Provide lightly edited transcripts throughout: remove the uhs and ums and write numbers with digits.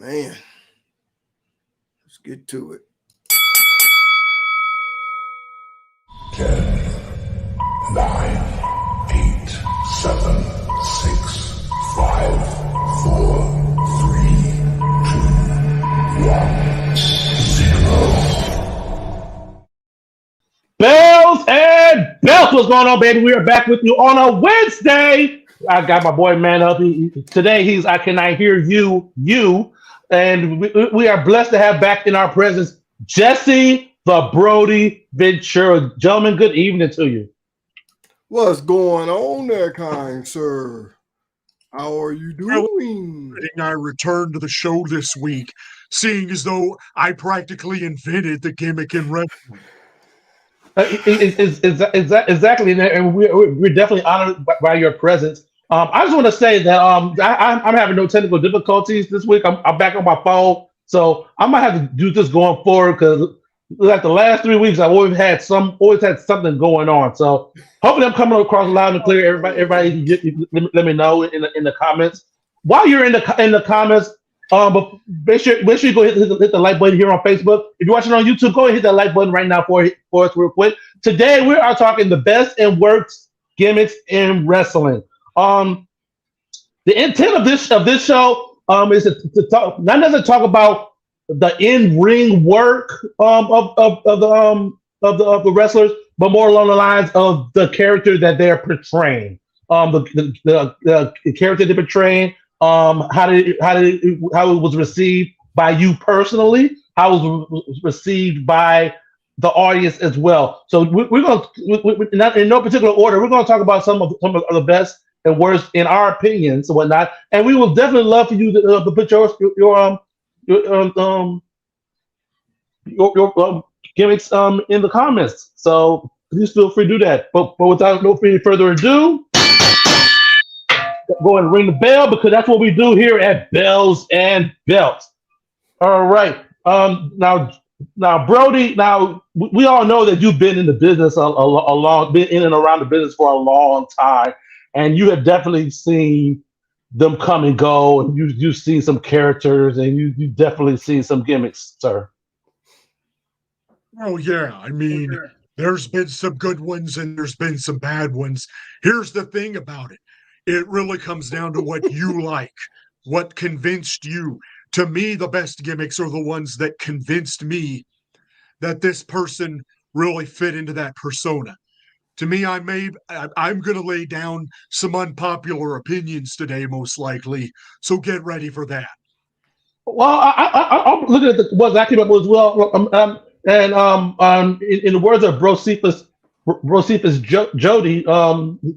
Man, let's get to it. 10, 9, 8, 7, 6, 5, 4, 3, 2, 1, 0. Bells and belts, what's going on, baby? We are back with you on a Wednesday. I got my boy Man Up. Today he's I cannot hear you, and we are blessed to have back in our presence Jesse the Brody Ventura. Gentlemen, good evening to you. What's going on there, kind sir? How are you doing? I returned to the show this week, seeing as though I practically invented the gimmick in wrestling. Exactly, and we're definitely honored by your presence. I just want to say that I'm having no technical difficulties this week. I'm back on my phone, so I might have to do this going forward because like the last 3 weeks, I've always had something going on. So hopefully, I'm coming across loud and clear. Everybody, let me know in the comments. While you're in the comments, but make sure you go hit the like button here on Facebook. If you're watching on YouTube, go ahead and hit that like button right now for us real quick. Today we are talking the best and worst gimmicks in wrestling. The intent of this show is to talk not necessarily talk about the in-ring work of the wrestlers, but more along the lines of the character that they're portraying. The character they're portraying. How it was received by you personally, how it was received by the audience as well. So we're going to, not in no particular order, we're going to talk about some of the best and worst in our opinions and whatnot. And we will definitely love for you to put your gimmicks in the comments. So please feel free to do that. But without no further ado, go and ring the bell because that's what we do here at Bells and Belts. All right. Now, Brody. Now we all know that you've been in the business been in and around the business for a long time, and you have definitely seen them come and go, and you've seen some characters, and you definitely seen some gimmicks, sir. Oh, yeah. I mean, there's been some good ones and there's been some bad ones. Here's the thing about it. It really comes down to what you like, what convinced you. To me, the best gimmicks are the ones that convinced me that this person really fit into that persona. To me, I'm going to lay down some unpopular opinions today, most likely. So get ready for that. Well, I'm looking at the ones I came up with as well. In the words of Brocephus Jody,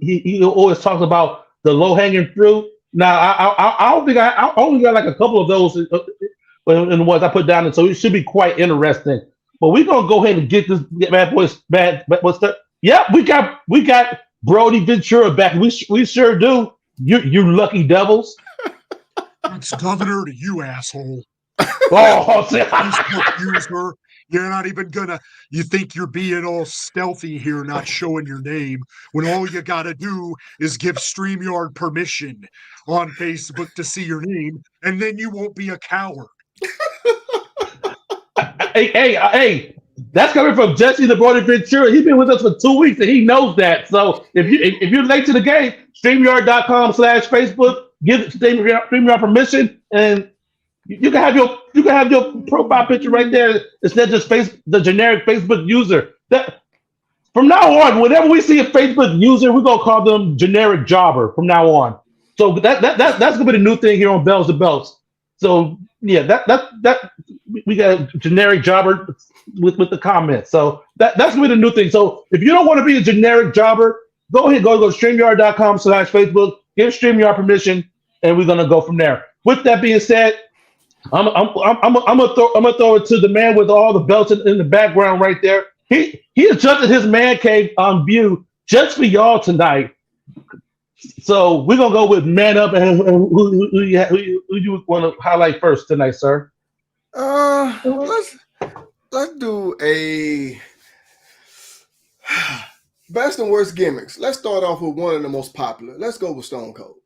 he always talks about the low hanging fruit. Now, I don't think I only got like a couple of those in the ones I put down, and so it should be quite interesting. But we're gonna go ahead and get this bad boy stuff. Yeah, we got Brody Ventura back. We sure do. You lucky devils. It's governor to you, asshole. Oh, user. You're not even gonna. You think you're being all stealthy here, not showing your name, when all you gotta do is give StreamYard permission on Facebook to see your name, and then you won't be a coward. Hey, that's coming from Jesse the Brody Ventura. He's been with us for 2 weeks, and he knows that. So if you're late to the game, StreamYard.com/Facebook, give StreamYard permission, and you can have your profile picture right there instead of just the generic Facebook user. That from now on, whenever we see a Facebook user, we're gonna call them generic jobber from now on. So that's gonna be the new thing here on Bells and Belts. So yeah, that we got a generic jobber with the comments. So that's gonna be the new thing. So if you don't want to be a generic jobber, go ahead, go to StreamYard.com/Facebook, give StreamYard permission, and we're gonna go from there. With that being said, I'm gonna throw it to the man with all the belts in the background right there. He adjusted his man cave view just for y'all tonight. So we're gonna go with Man Up, and who you want to highlight first tonight, sir? Let's do a best and worst gimmicks. Let's start off with one of the most popular. Let's go with Stone Cold.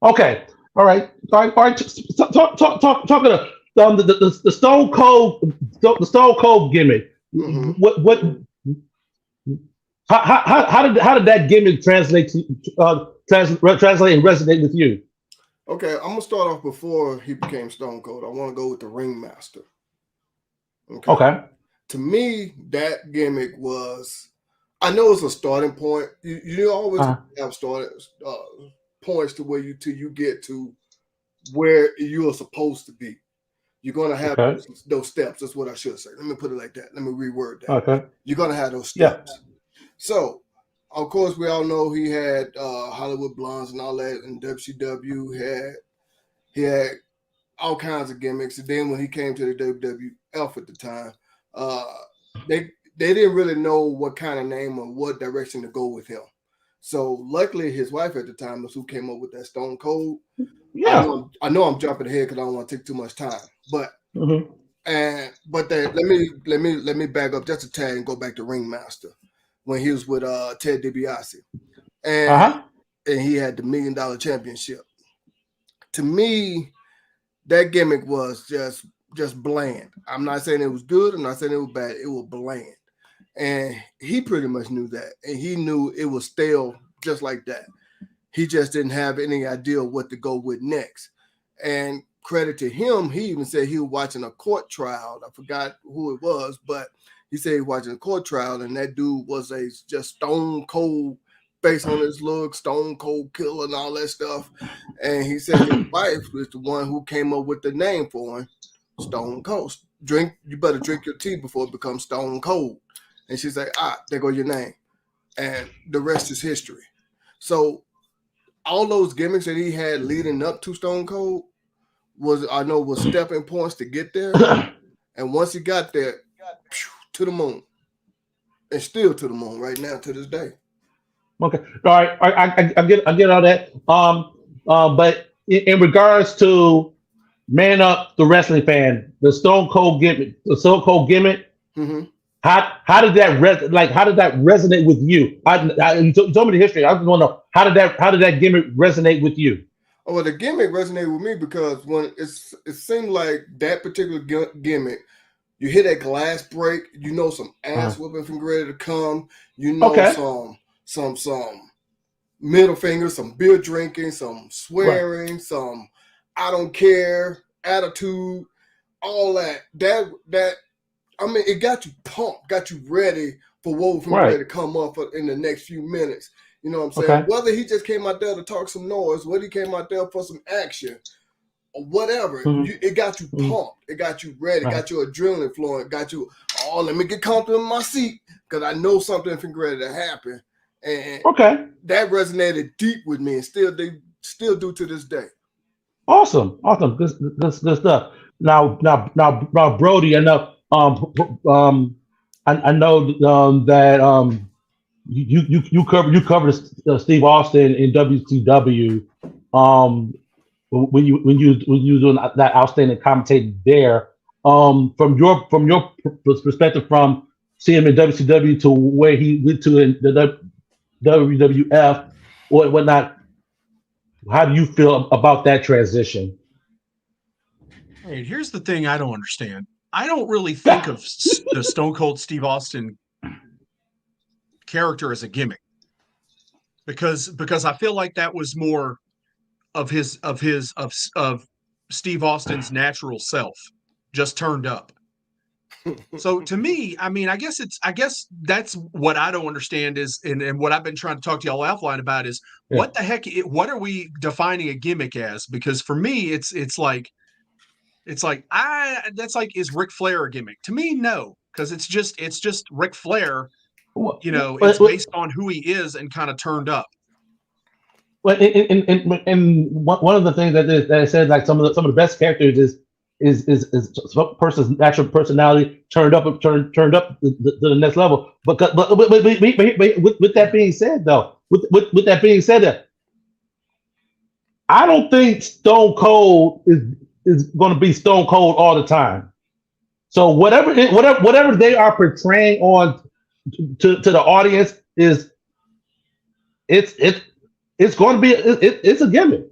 Okay. All right. All right. All right. Talking to the Stone Cold, the Stone Cold gimmick. Hmm. What? How did that gimmick translate to translate and resonate with you? Okay, I'm gonna start off before he became Stone Cold. I want to go with the Ringmaster. Okay, Okay. to me, that gimmick was. I know it's a starting point. You always Uh, have started points to where you get to where you are supposed to be. You're gonna have okay. those steps. That's what I should say. Let me put it like that. Let me reword that. Okay. You're gonna have those Yeah. steps. So, of course, we all know he had Hollywood Blondes and all that, and WCW he had all kinds of gimmicks. And then when he came to the WWF at the time, uh, they didn't really know what kind of name or what direction to go with him. So luckily, his wife at the time was who came up with that Stone Cold. Yeah. I know I'm jumping ahead because I don't want to take too much time, but Mm-hmm. let me back up just a tad and go back to Ringmaster when he was with Ted DiBiase, Uh and huh. he had the $1 million championship. To me, that gimmick was just bland. I'm not saying it was good. I'm not saying it was bad. It was bland, and he pretty much knew that, and he knew it was stale just like that. He just didn't have any idea what to go with next. And credit to him, he even said he was watching a court trial. I forgot who it was, but he said he was watching a court trial, and that dude was a just stone cold, based on his look, stone cold killer and all that stuff. And he said his wife was the one who came up with the name for him, Stone Cold. You better drink your tea before it becomes Stone Cold. And she's like, there go your name. And the rest is history. So all those gimmicks that he had leading up to Stone Cold was stepping points to get there. And once he got there, to the moon. And still to the moon right now to this day. Okay. All right. I get all that. But in regards to Man Up, the wrestling fan, the Stone Cold gimmick. Mm-hmm. How did that how did that resonate with you? You told me the history. I just want to know how did that gimmick resonate with you? Oh, well, the gimmick resonated with me because when it seemed like that particular gimmick, you hear that glass break, you know some ass whooping from ready to come. You know Okay. some middle fingers, some beer drinking, some Right. swearing, some I don't care attitude, all that. That I mean, it got you pumped, got you ready for what was ready Right. to come up in the next few minutes. You know what I'm saying? Okay. Whether he just came out there to talk some noise, whether he came out there for some action, or whatever, Mm-hmm. it got you Mm-hmm. pumped. It got you ready, Right. got your adrenaline flowing, got you, let me get comfortable in my seat because I know something's ready to happen. And Okay. that resonated deep with me and they still do to this day. Awesome. Awesome. Good stuff. Now, Brody. I know. I know that you covered Steve Austin in WCW. When you were doing that outstanding commentating there. From your perspective, from seeing him in WCW to where he went to in the WWF or whatnot. How do you feel about that transition? Hey, here's the thing I don't understand. I don't really think of the Stone Cold Steve Austin character as a gimmick because I feel like that was more of Steve Austin's natural self, just turned up. So to me, I mean, I guess that's what I don't understand is, and what I've been trying to talk to y'all offline about is Yeah. what the heck, what are we defining a gimmick as? Because for me, it's like that's like, is Ric Flair a gimmick? To me, no, because it's just Ric Flair. You know, it's based on who he is and kind of turned up. Well, and one of the things that I said, like some of the best characters is some person's actual personality turned up to the next level. But with that being said, though, with that being said, I don't think Stone Cold is going to be Stone Cold all the time. So whatever they are portraying on to the audience is it's going to be it's a gimmick.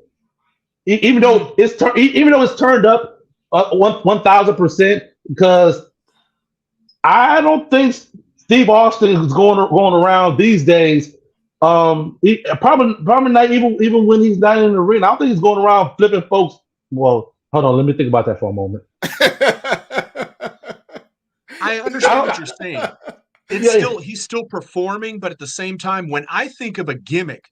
even though it's turned up 1,000%, because I don't think Steve Austin is going around these days. Probably not even when he's not in the ring. I don't think he's going around flipping folks. Well, hold on, let me think about that for a moment. I understand what you're saying. He's still performing, but at the same time, when I think of a gimmick,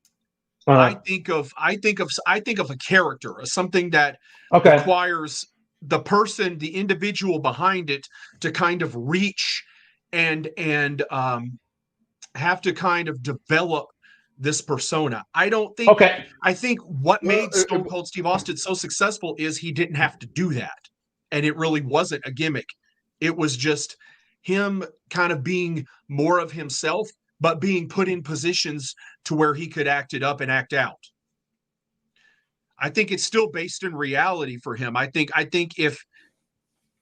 I think of a character, something that requires the person, the individual behind it, to kind of reach and have to kind of develop this persona. I don't think. Okay. I think what made Stone Cold Steve Austin so successful is he didn't have to do that, and it really wasn't a gimmick. It was just him kind of being more of himself, but being put in positions to where he could act it up and act out. I think it's still based in reality for him. I think if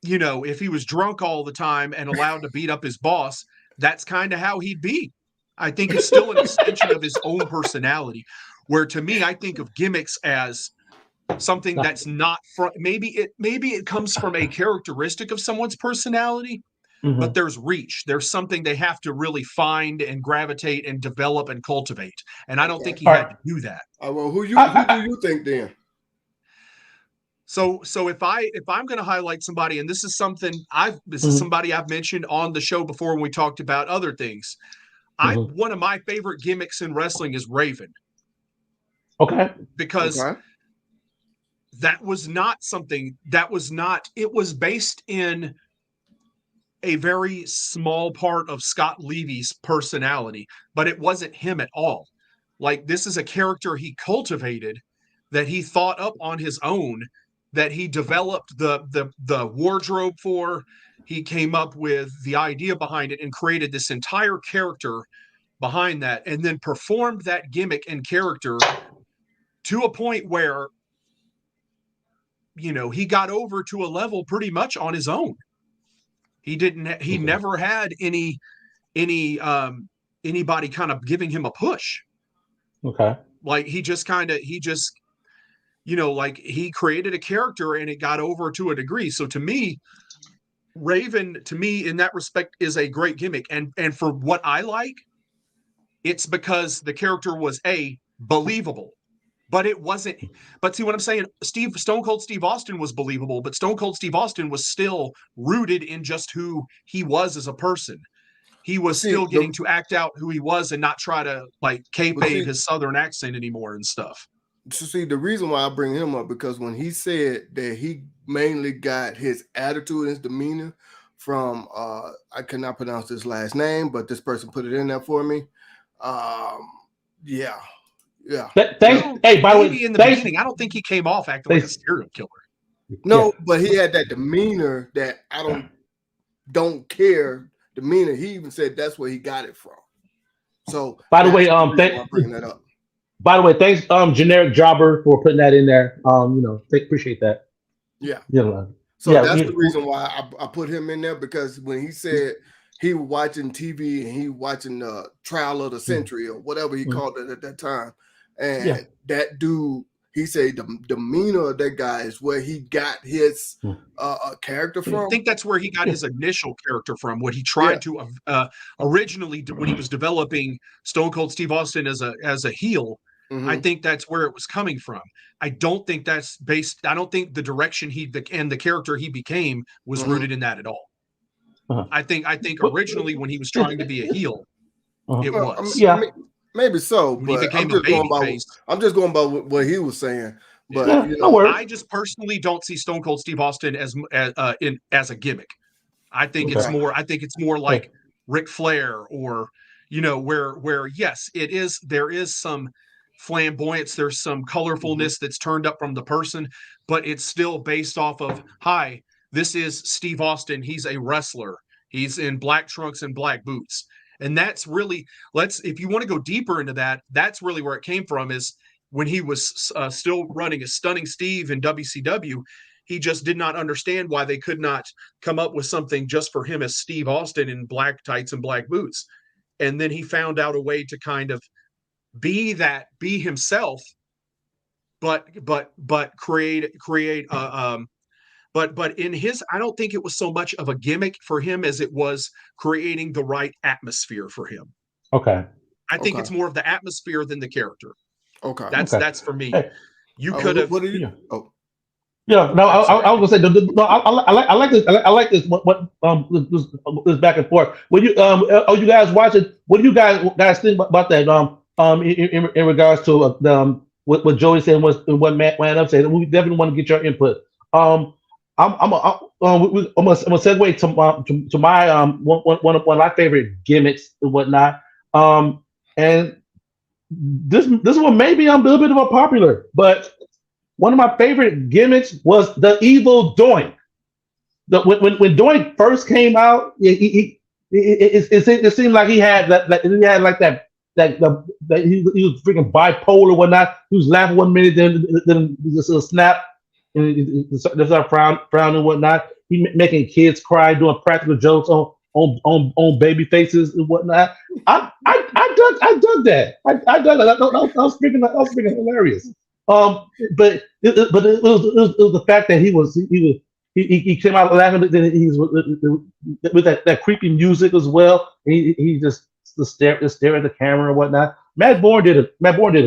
he was drunk all the time and allowed to beat up his boss, that's kind of how he'd be. I think it's still an extension of his own personality, where to me, I think of gimmicks as something that's not from, maybe it comes from a characteristic of someone's personality, but there's reach. There's something they have to really find and gravitate and develop and cultivate. And I don't think he had to do that. Well, who do you think then? So if I'm going to highlight somebody, and this is something is somebody I've mentioned on the show before when we talked about other things. One of my favorite gimmicks in wrestling is Raven. Okay. Because that was not something it was based in a very small part of Scott Levy's personality, but it wasn't him at all. Like, this is a character he cultivated, that he thought up on his own, that he developed the wardrobe for. He came up with the idea behind it and created this entire character behind that, and then performed that gimmick and character to a point where, he got over to a level pretty much on his own. He never had anybody kind of giving him a push. Okay. Like, he created a character and it got over to a degree. So to me, Raven, in that respect, is a great gimmick. And for what I like, it's because the character was believable. But it wasn't. But see what I'm saying? Stone Cold Steve Austin was believable, but Stone Cold Steve Austin was still rooted in just who he was as a person. He was still getting to act out who he was and not try to kayfabe his Southern accent anymore and stuff. So see, the reason why I bring him up, because when he said that he mainly got his attitude and his demeanor from I cannot pronounce his last name, but this person put it in there for me. Yeah. Hey, by the way, in the beginning, I don't think he came off acting like a serial killer. No, but he had that demeanor that I don't care demeanor. He even said that's where he got it from. So, by the way, bringing that up. By the way, thanks, Generic Jobber, for putting that in there. Appreciate that. Yeah. So that's the reason why I put him in there, because when he said he was watching TV and he watching the Trial of the Century or whatever he called it at that time. And that dude, he said the demeanor of that guy is where he got his character from. I think that's where he got his initial character from. What he tried to originally when he was developing Stone Cold Steve Austin as a heel. I think that's where it was coming from. I don't think that's based. I don't think the direction and the character he became was rooted in that at all. I think originally when he was trying to be a heel, it was. Maybe so, but I'm just going by what he was saying. But I just personally don't see Stone Cold Steve Austin as a gimmick. I think it's more. I think it's more like Ric Flair, or where yes, there is some flamboyance, there's some colorfulness that's turned up from the person, but it's still based off of, hi, this is Steve Austin. He's a wrestler. He's in black trunks and black boots. And that's really, if you want to go deeper into that, that's really where it came from, is when he was still running as Stunning Steve in WCW, he just did not understand why they could not come up with something just for him as Steve Austin in black tights and black boots. And then he found out a way to kind of be himself, but create but in his, I don't think it was so much of a gimmick for him as it was creating the right atmosphere for him. Okay. I think Okay. it's more of the atmosphere than the character. Okay. That's for me. Hey, You could have. What did you? yeah. Oh, Yeah, no, I'm sorry. I was gonna say no. I like this. I like this. This back and forth. When you you guys watch it, what do you guys think about that? In regards to what Joey said and what Matt wound up saying, we definitely want to get your input. I'm gonna segue to my one of my favorite gimmicks and whatnot. And this one may be a little bit of a popular, but one of my favorite gimmicks was the evil Doink. When Doink first came out, it seemed like he had that he was freaking bipolar, whatnot. He was laughing one minute, then just a snap, and he started frowning and whatnot. He making kids cry, doing practical jokes on baby faces and whatnot. I dug that. I dug that. That was freaking hilarious. But it was the fact that he came out laughing. Then he's with that creepy music as well. He just stare at the camera and whatnot. Matt Bourne did a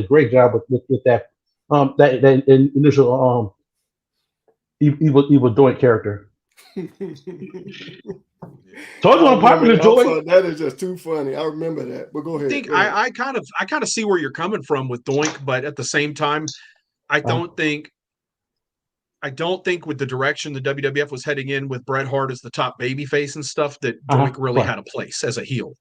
great job with that that initial evil Doink character. Told you I'm popular, Joey. That is just too funny. I remember that. But go ahead. I kind of see where you're coming from with Doink, but at the same time, I don't think with the direction the WWF was heading in with Bret Hart as the top babyface and stuff that Doink really had a place as a heel.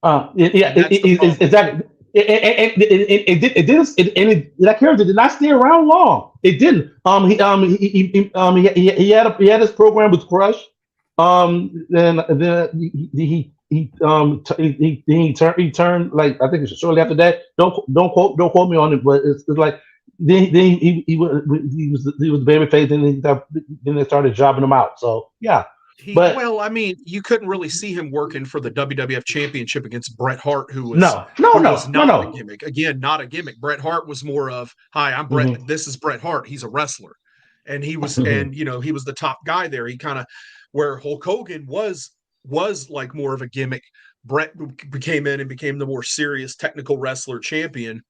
Exactly. That character did not stay around long. It didn't. He had his program with Crush. Then he turned, like, I think it's shortly after that. Don't quote me on it, but it's like then he was the babyface, and then they started jobbing him out. So yeah. Well, I mean, you couldn't really see him working for the WWF Championship against Bret Hart, who was not a gimmick. Again, not a gimmick. Bret Hart was more of, "Hi, I'm Bret. Mm-hmm. This is Bret Hart. He's a wrestler," and he was, and he was the top guy there. He kind of, where Hulk Hogan was like more of a gimmick. Bret came in and became the more serious technical wrestler champion,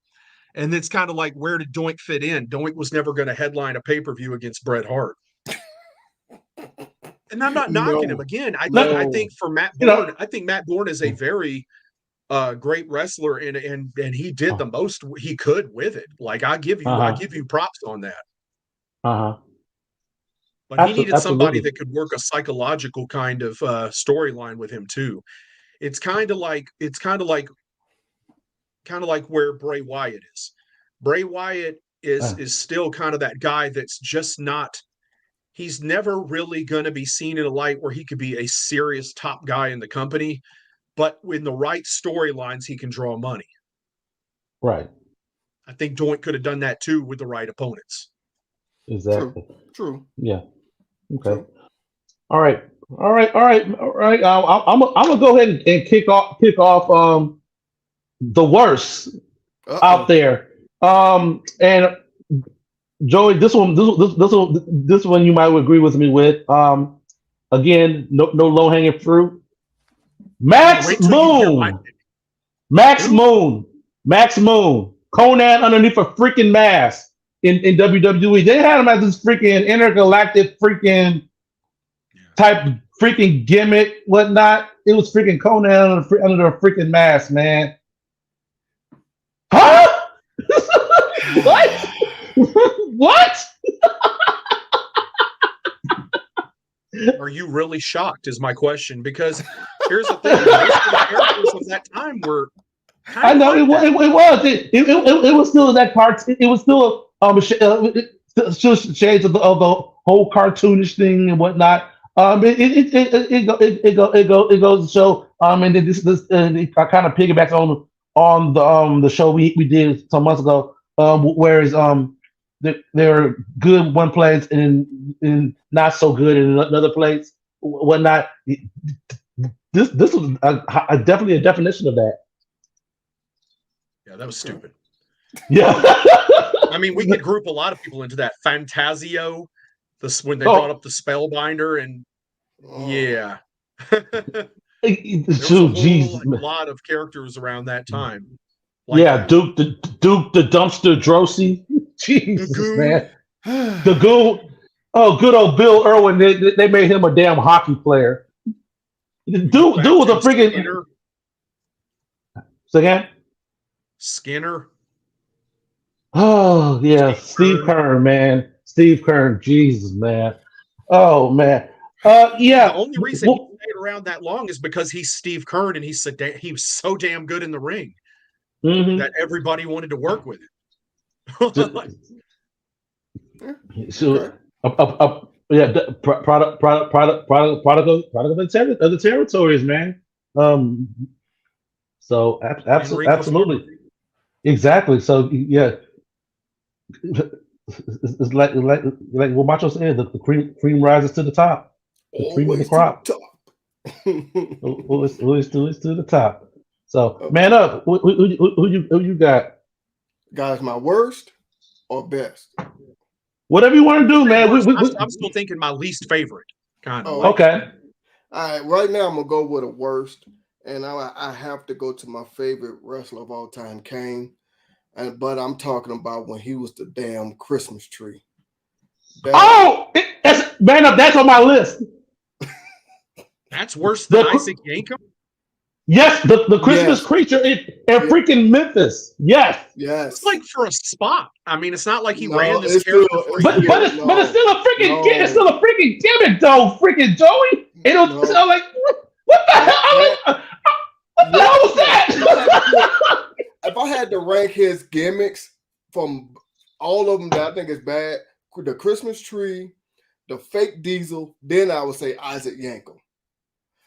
and it's kind of like, where did Doink fit in? Doink was never going to headline a pay-per-view against Bret Hart. And I'm not knocking him again. I think for Matt Bourne, I think Matt Bourne is a very great wrestler, and he did the most he could with it. Like, I give you props on that. But he needed somebody that could work a psychological kind of storyline with him too. It's kind of like where Bray Wyatt is. Bray Wyatt is still kind of that guy that's just not. He's never really going to be seen in a light where he could be a serious top guy in the company, but in the right storylines, he can draw money. Right. I think Doink could have done that too with the right opponents. Exactly. True. Yeah. Okay. True. All right. I'm gonna go ahead and kick off the worst out there. And Joey, this one you might agree with me with. Again, no low hanging fruit. Max Moon. Conan underneath a freaking mask in WWE. They had him as this freaking intergalactic freaking type freaking gimmick, whatnot. It was freaking Conan under a freaking mask, man. Huh? What? What? Are you really shocked is my question, because here's the thing, most of the characters of that time were I know it was still that part. It was still still shades of the whole cartoonish thing and whatnot. It goes to show and then this it kind of piggybacks on the show we did some months ago, whereas they're good one place and not so good in another place, whatnot. This was definitely a definition of that. Yeah, that was stupid. Yeah. I mean, we could group a lot of people into that. Fantasio, when they brought up the Spellbinder, and yeah. There was a whole lot of characters around that time. Like Duke the Dumpster Drosy. Jesus, man. The Goon. Oh, good old Bill Irwin. They made him a damn hockey player. Dude was a freaking. Say again? Skinner. Oh, yeah. Steve Kern, man. Steve Kern. Jesus, man. Oh, man. Yeah. The only reason he stayed around that long is because he's Steve Kern and he was so damn good in the ring that everybody wanted to work with him. So, yeah, product of the territories, man. So absolutely, exactly. So yeah, it's like what Macho said. The cream rises to the top. The cream of the crop. Always to the top. So man up. Who you got? Guys, my worst or best? Whatever you want to do, man. I'm still thinking my least favorite. Kind of. Okay. All right. Right now, I'm gonna go with a worst, and I have to go to my favorite wrestler of all time, Kane. But I'm talking about when he was the damn Christmas tree. That's on my list. That's worse than Isaac Yankem? Yes, the Christmas creature in freaking Memphis. Yes. It's like for a spot. I mean, it's not like he ran this character but it's still a freaking gimmick though, freaking Joey. It'll sound like what the hell? What the hell was that? If I had to rank his gimmicks from all of them that I think is bad, the Christmas tree, the fake diesel, then I would say Isaac Yankem.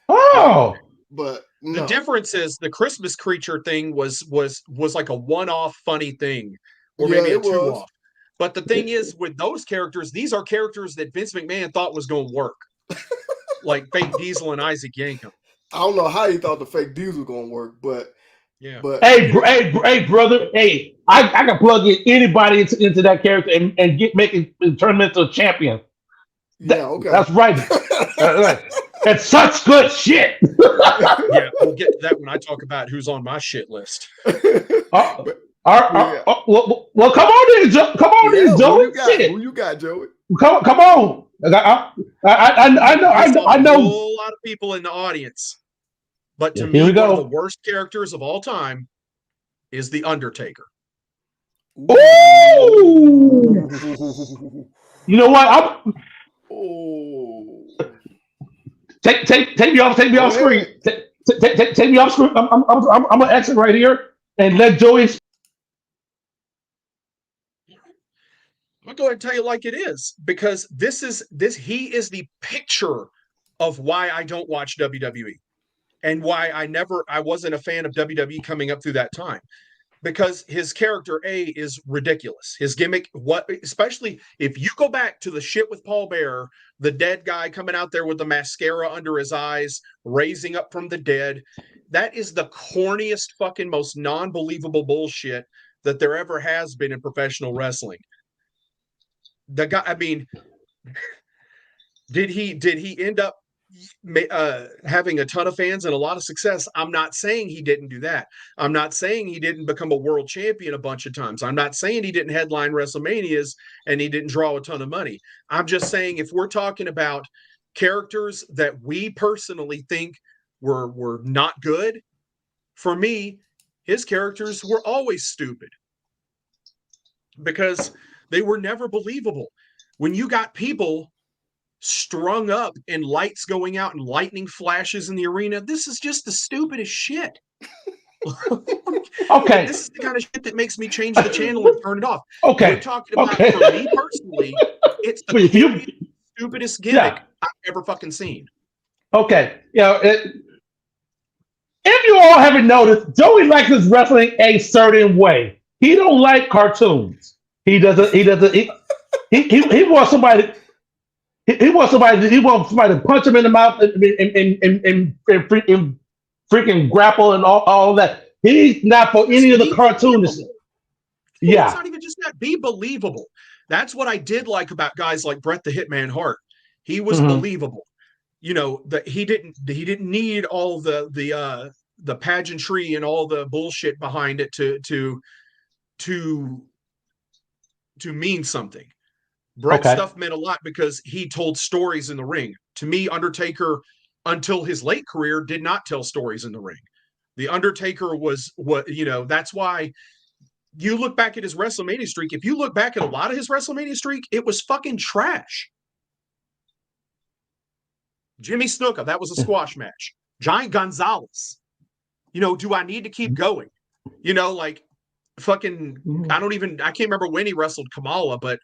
Oh. But no. The difference is the Christmas creature thing was like a one-off funny thing, or maybe a two-off. But the thing is, with those characters, these are characters that Vince McMahon thought was going to work, like Fake Diesel and Isaac Yankem. I don't know how he thought the Fake Diesel was going to work, but yeah. But hey, brother, hey, I can plug in anybody into that character and turn him into a champion. Okay, that's right. It's such good shit. Yeah, we'll get to that when I talk about who's on my shit list. Well, come on in, Joey. Who you got, Joey? Come on. I know. A whole lot of people in the audience, but to me, one of the worst characters of all time is the Undertaker. Ooh. You know what? Take me off screen. Take me off screen. I'm gonna exit right here and let Joey. I'll go ahead and tell you like it is, because he is the picture of why I don't watch WWE and why I wasn't a fan of WWE coming up through that time. Because his character is ridiculous. His gimmick, especially if you go back to the shit with Paul Bearer, the dead guy coming out there with the mascara under his eyes, raising up from the dead. That is the corniest, fucking most non-believable bullshit that there ever has been in professional wrestling. The guy, I mean, did he end up having a ton of fans and a lot of success? I'm not saying he didn't do that. I'm not saying he didn't become a world champion a bunch of times. I'm not saying he didn't headline WrestleManias and he didn't draw a ton of money. I'm just saying, if we're talking about characters that we personally think were not good, for me, his characters were always stupid because they were never believable. When you got people strung up and lights going out and lightning flashes in the arena, this is just the stupidest shit. Okay. This is the kind of shit that makes me change the channel and turn it off. Okay. We're talking about, for me personally, it's the stupidest gimmick I've ever fucking seen. Okay. If you all haven't noticed, Joey likes his wrestling a certain way. He don't like cartoons. He wants somebody. He wants somebody to punch him in the mouth and freaking grapple and all that. He's not for any of the cartoonists. Yeah. It's not even just that. Be believable. That's what I did like about guys like Bret the Hitman Hart. He was believable. You know, that he didn't need all the pageantry and all the bullshit behind it to mean something. Bret's stuff meant a lot because he told stories in the ring. To me, Undertaker, until his late career, did not tell stories in the ring. The Undertaker was that's why you look back at his WrestleMania streak. If you look back at a lot of his WrestleMania streak, it was fucking trash. Jimmy Snuka, that was a squash match. Giant Gonzalez. Do I need to keep going? Like fucking, I can't remember when he wrestled Kamala, but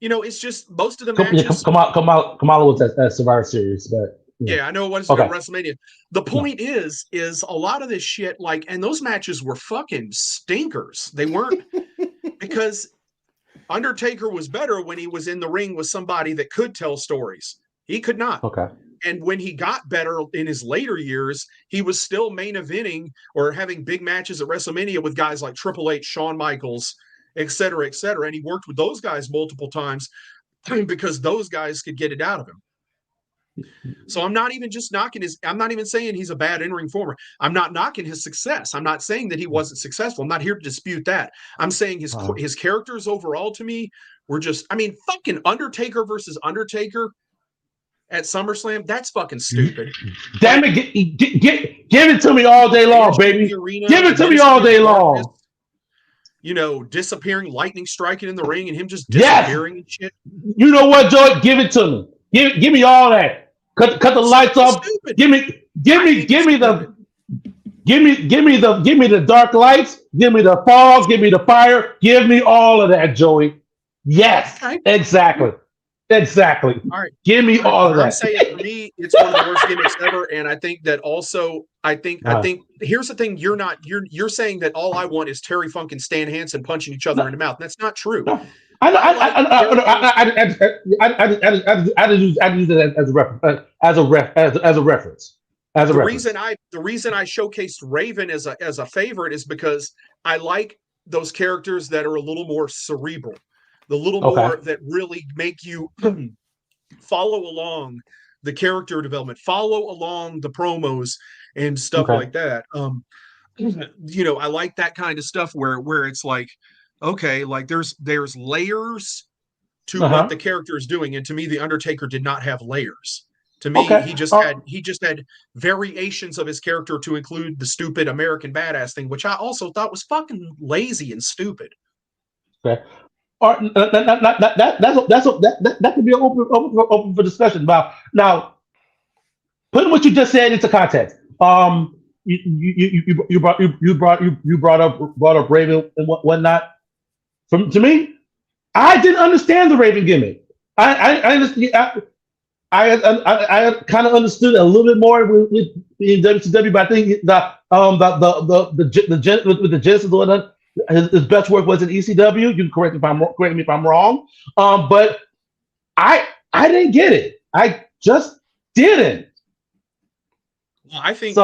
it's just most of the matches. Kamala was at Survivor Series, but yeah, I know it wasn't at WrestleMania. The point is a lot of this shit, like, and those matches were fucking stinkers. They weren't because Undertaker was better when he was in the ring with somebody that could tell stories. He could not. Okay. And when he got better in his later years, he was still main eventing or having big matches at WrestleMania with guys like Triple H, Shawn Michaels, et cetera, et cetera. And he worked with those guys multiple times because those guys could get it out of him. So I'm not even just knocking I'm not even saying he's a bad in-ring performer. I'm not knocking his success. I'm not saying that he wasn't successful. I'm not here to dispute that. I'm saying his characters overall to me were just, fucking Undertaker versus Undertaker at SummerSlam, that's fucking stupid. Damn it, give it to me all day long, baby. Give it to me all day long. Disappearing, lightning striking in the ring and him just disappearing and shit. You know what, Joy? Give it to me. Give me all that. Cut the lights off. Stupid. Give me the dark lights. Give me the fog. Give me the fire. Give me all of that, Joey. Yes, exactly. Exactly. All right. Give me all of that. I'm saying for me, it's one of the worst gimmicks ever. And I think that also, I think here's the thing. You're saying that all I want is Terry Funk and Stan Hansen punching each other in the mouth. That's not true. I use it as a reference. The reason I showcased Raven as a favorite is because I like those characters that are a little more cerebral. The little more that really make you follow along the character development, follow along the promos and stuff like that. I like that kind of stuff where it's like, okay, like there's layers to what the character is doing. And to me, the Undertaker did not have layers. To me, he just had variations of his character to include the stupid American Badass thing, which I also thought was fucking lazy and stupid. Okay. That could be open for discussion. Now, putting what you just said into context, you brought up Raven and whatnot. To me, I didn't understand the Raven gimmick. I kind of understood a little bit more in WCW, but I think the Genesis one. His best work was in ECW. You can correct me if I'm wrong. But I didn't get it. I just didn't. Well, I think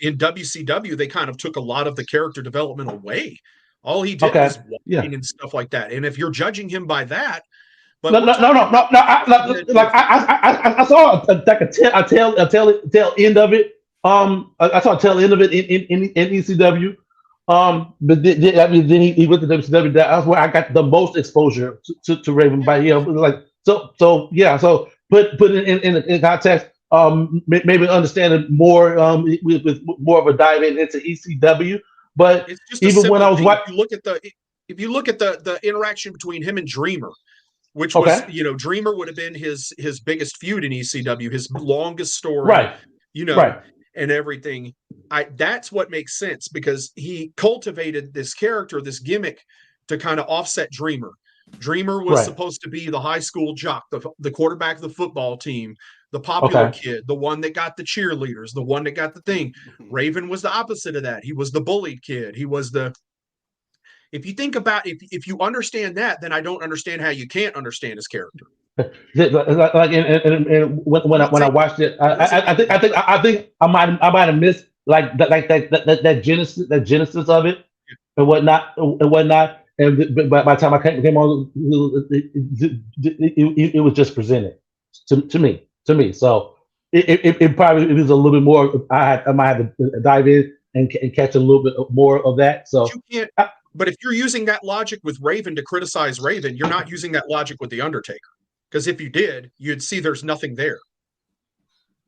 in WCW they kind of took a lot of the character development away. All he did was walking and stuff like that. And if you're judging him by that, but no. I saw like a tail end of it. I saw a tail end of it in ECW. But then he went to WCW. That's where I got the most exposure to Raven. By so put it in context. Maybe understand it more with more of a dive into ECW. But it's just even when I was watching, if you look at the interaction between him and Dreamer, which was Dreamer would have been his biggest feud in ECW, his longest story, right? And everything. That's what makes sense because he cultivated this character, this gimmick to kind of offset Dreamer. Dreamer was supposed to be the high school jock, the quarterback of the football team, the popular kid, the one that got the cheerleaders, the one that got the thing. Raven was the opposite of that. He was the bullied kid. He was if you think about if you understand that, then I don't understand how you can't understand his character. Like and when I watched it, I think I might have missed that genesis of it and whatnot. And by the time I came on, it was just presented to me. So it probably it was a little bit more. I might have to dive in and catch a little bit more of that. But So you can't. But if you're using that logic with Raven to criticize Raven, you're not using that logic with the Undertaker. Because if you did, you'd see there's nothing there.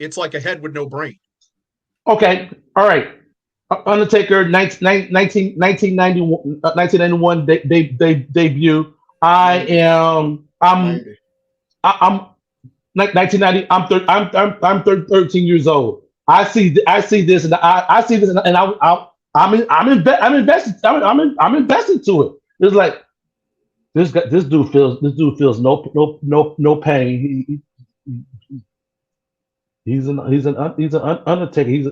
It's like a head with no brain. okay, all right. Undertaker 1991 debut. I'm 1990. I'm 13 years old. I see this and I see this and I'm invested. I'm invested to it. It's like this dude feels no pain. He's an Undertaker. He's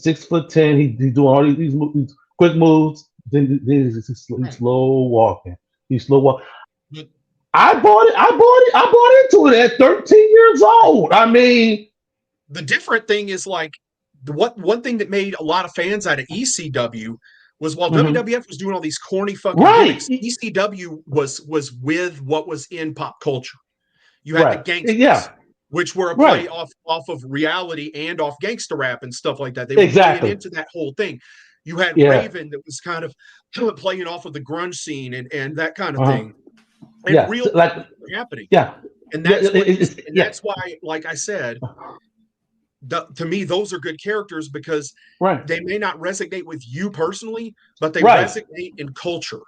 6'10". He's doing all these quick moves. Then he's slow walking. He's slow walking. I bought it. I bought into it at 13 years old. I mean, the different thing is like one thing that made a lot of fans out of ECW was while WWF was doing all these corny fucking gimmicks, ECW was with what was in pop culture. You had the gangsters, which were a play off of reality and off gangster rap and stuff like that. They were playing into that whole thing. You had Raven that was kind of playing off of the grunge scene and that kind of thing. And real happening. Yeah. And that's why, like I said, to me, those are good characters because they may not resonate with you personally, but they resonate in culture.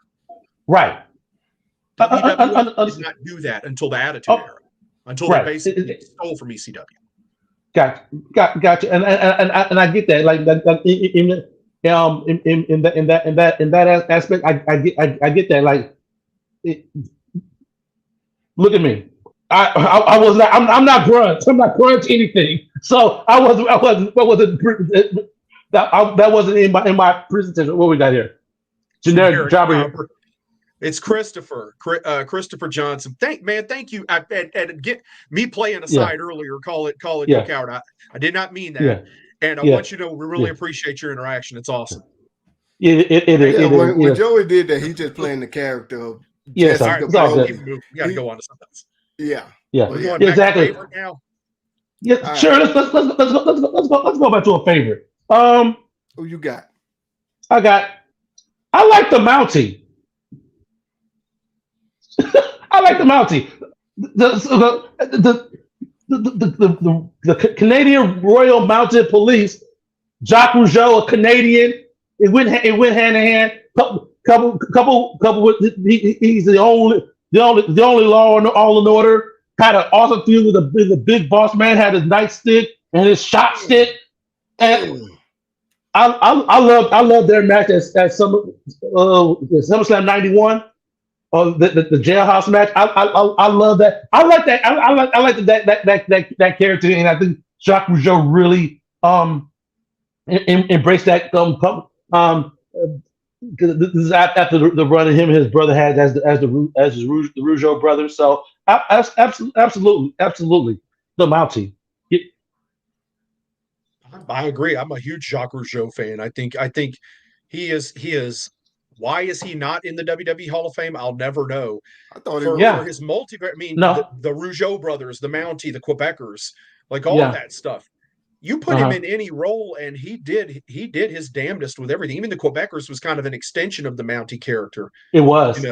Right. WWF did not do that until the Attitude Era, until they basically stole from ECW. Gotcha. And I get that. Like in that aspect, I get that. Like, look at me. I was not. I'm not grunge. I'm not grunge anything. So I wasn't. That wasn't in my presentation. What we got here? Generic jobber. It's Christopher Johnson. Thank you. And get me playing aside earlier. Call it Look out. I did not mean that. Yeah. And I want you to know we really appreciate your interaction. It's awesome. When Joey did that, he just playing the character of yes. All right, we got to go on to something else. Yeah. Exactly. Now. Yeah, right. Sure. Let's go back to a favorite. Who you got? I like the Mountie. I like the Mountie. The Canadian Royal Mounted Police, Jacques Rougeau, a Canadian. It went hand in hand. Couple with he's the only law and all in order. Had an awesome feud with the big boss man. Had his nightstick and his shot stick. And I love their match at SummerSlam '91. The jailhouse match. I love that. I like that. I like that character, and I think Jacques Rougeau really embraced that. This is after the run of him and his brother had as the Rougeau brothers. So absolutely the Mountie. I agree. I'm a huge Jacques Rougeau fan. I think he is. Why is he not in the WWE Hall of Fame? I'll never know. I thought for his the Rougeau brothers, the Mountie, the Quebecers, like all of that stuff. You put him in any role, and he did his damnedest with everything. Even the Quebecers was kind of an extension of the Mountie character. It was,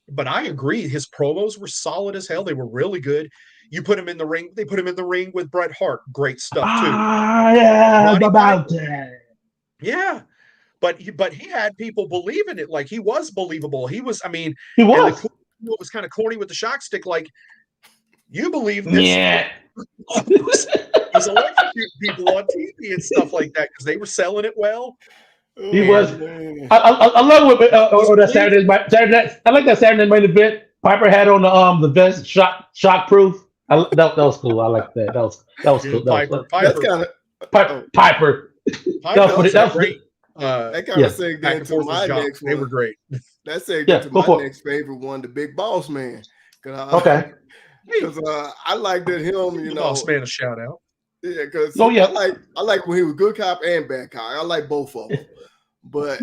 but I agree. His promos were solid as hell. They were really good. You put him in the ring. They put him in the ring with Bret Hart. Great stuff too. Yeah. But he had people believing it. Like he was believable. He was. I mean, he was. What was kind of corny with the shock stick. Like you believe this? Yeah. He's electrocuting people on TV and stuff like that because they were selling it well. He was. I love what that Saturday night. I like that Saturday night event. Piper had on the vest, shock proof. That was cool. I like that. That was cool. Piper. That's kind of Piper. That was great. That kind of segued into my next one. They were great. That segued into my next favorite one, the Big Boss Man. Okay. Because I like that him, Boss Man, a shout out. Yeah, because I like when he was good cop and bad cop. I like both of them. But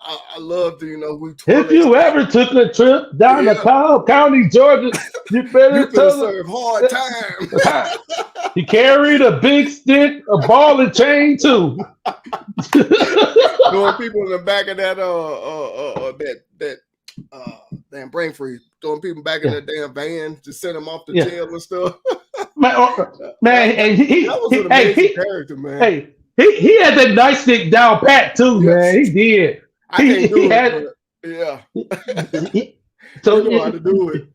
I love to, we If twirl you ever took a trip down to Cobb County, Georgia, you better you could serve hard tell time. he carried a big stick, a ball and chain too. Throwing people in the back of that damn brain freeze. Throwing people back in that damn van to send them off the jail and stuff. Man, and that was an amazing character, man. Hey, he had that nightstick down pat too, man. He did. I can't do it. So he knew how to do it.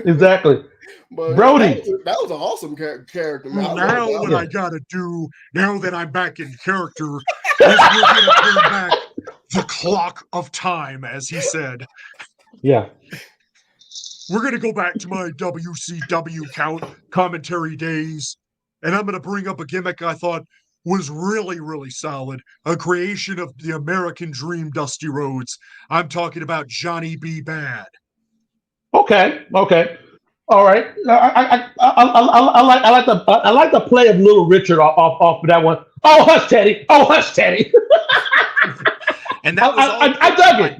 Exactly. But Brody, that was an awesome character, man. Now what I gotta do, now that I'm back in character, is we're gonna turn back the clock of time, as he said. Yeah. We're gonna go back to my WCW commentary days, and I'm gonna bring up a gimmick I thought was really, really solid. A creation of the American Dream, Dusty Rhodes. I'm talking about Johnny B. Bad. Okay. All right. I like the play of Little Richard off of that one. Oh, hush, Teddy. And that was I dug it.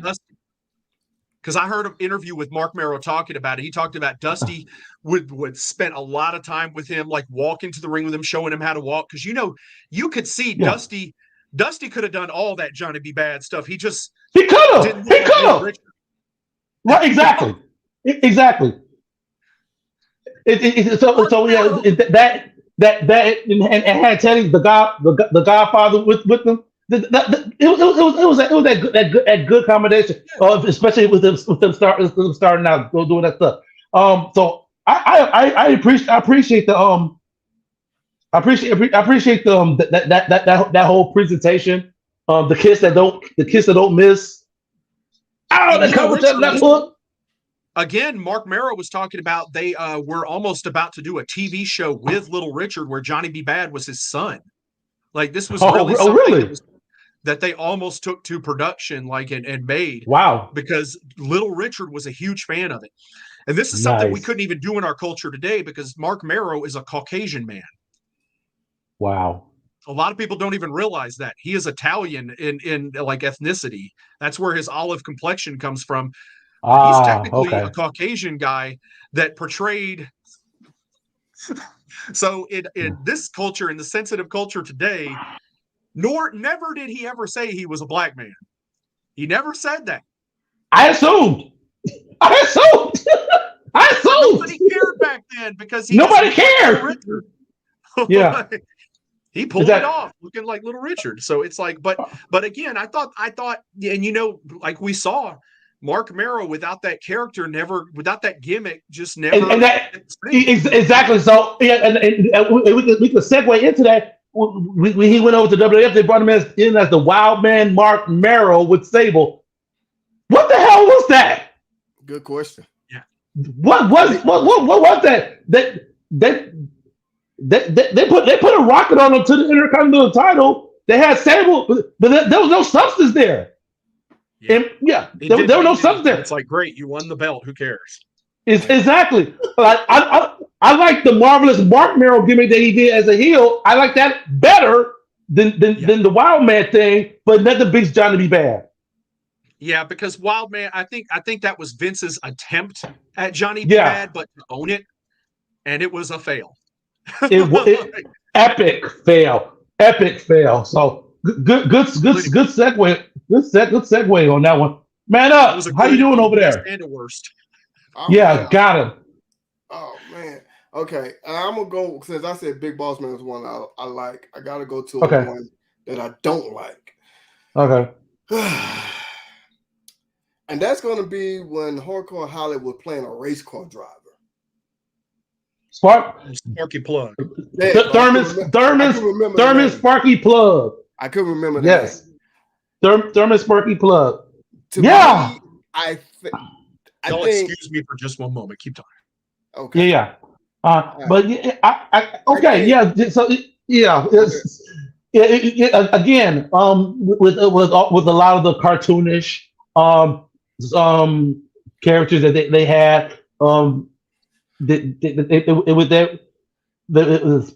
Because I heard an interview with Mark Merrow talking about it. He talked about Dusty would spend a lot of time with him, like walking to the ring with him, showing him how to walk. Because you could see Dusty could have done all that Johnny B. Bad stuff. He could have. Right, exactly. And had Teddy the Godfather with them. It was that good combination, especially with them starting out doing that stuff. So I appreciate the that whole presentation. The kiss that don't miss. That cover that hook. Again, Mark Merrow was talking about they were almost about to do a TV show with Little Richard where Johnny B. Bad was his son. Like this was something that they almost took to production, and made. Wow. Because Little Richard was a huge fan of it. And this is something we couldn't even do in our culture today because Mark Merrow is a Caucasian man. Wow. A lot of people don't even realize that. He is Italian in like ethnicity. That's where his olive complexion comes from. He's technically a Caucasian guy that portrayed. So in this culture, in the sensitive culture today, never did he ever say he was a black man. He never said that. I assumed. Nobody cared back then because nobody cared. Yeah. He pulled it off looking like Little Richard. So it's like, but again, I thought, and like we saw Mark Merrow without that character, without that gimmick, just never. And that, exactly. So yeah, and we could segue into that. When he went over to WWF, they brought him in as the Wild Man Mark Merrow with Sable. What the hell was that? Good question. Yeah. What was that? They put a rocket on him to the Intercontinental title. They had Sable, but there was no substance there. Yeah, there was no substance there. It's like, great, you won the belt. Who cares? Exactly. I like the marvelous Mark Merrow gimmick that he did as a heel. I like that better than the Wild Man thing, but nothing beats Johnny B. Bad. Yeah, because Wild Man, I think that was Vince's attempt at Johnny B. Bad, but to own it, and it was a fail. Epic fail. So good segue. Good segue on that one. Man up. How you doing over there? And the worst. Got him. Oh man. Okay, I'm gonna go since I said Big Boss Man is one I like. I gotta go to one that I don't like. Okay. And that's gonna be when Hardcore Holly was playing a race car driver. Sparky Plug. Thurman Sparky Plug. I couldn't remember that. Yes. Thurman Sparky Plug. To me, I think. Excuse me for just one moment. Keep talking. Okay. Yeah. But So again, with a lot of the cartoonish characters that they had, it was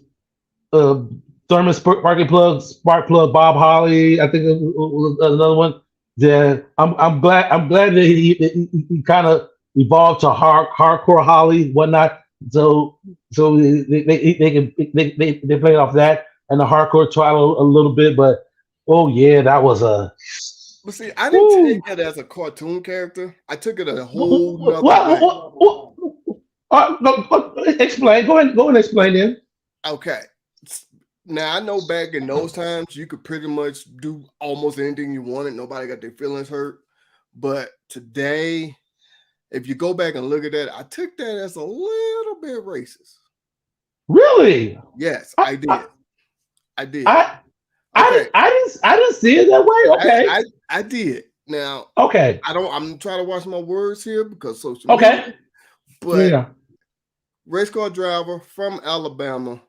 Thurman Sparky Plug, Spark Plug, Bob Holly. I think it was another one. Yeah, I'm glad that he kind of evolved to hardcore Holly whatnot. So they can they played off that and the hardcore trial a little bit, but oh yeah, that was a But see, I didn't take woo. it as a cartoon character. I took it a whole Well, nother way. no, explain. Go and explain then. Okay. Now I know back in those times you could pretty much do almost anything you wanted. Nobody got their feelings hurt. But today, if you go back and look at that, I took that as a little bit racist. Really? Yes, I I did. I I did. I, Okay. I didn't see it that way. Okay. I did. Now Okay. I'm trying to watch my words here because social media, Okay. but Yeah. race car driver from Alabama.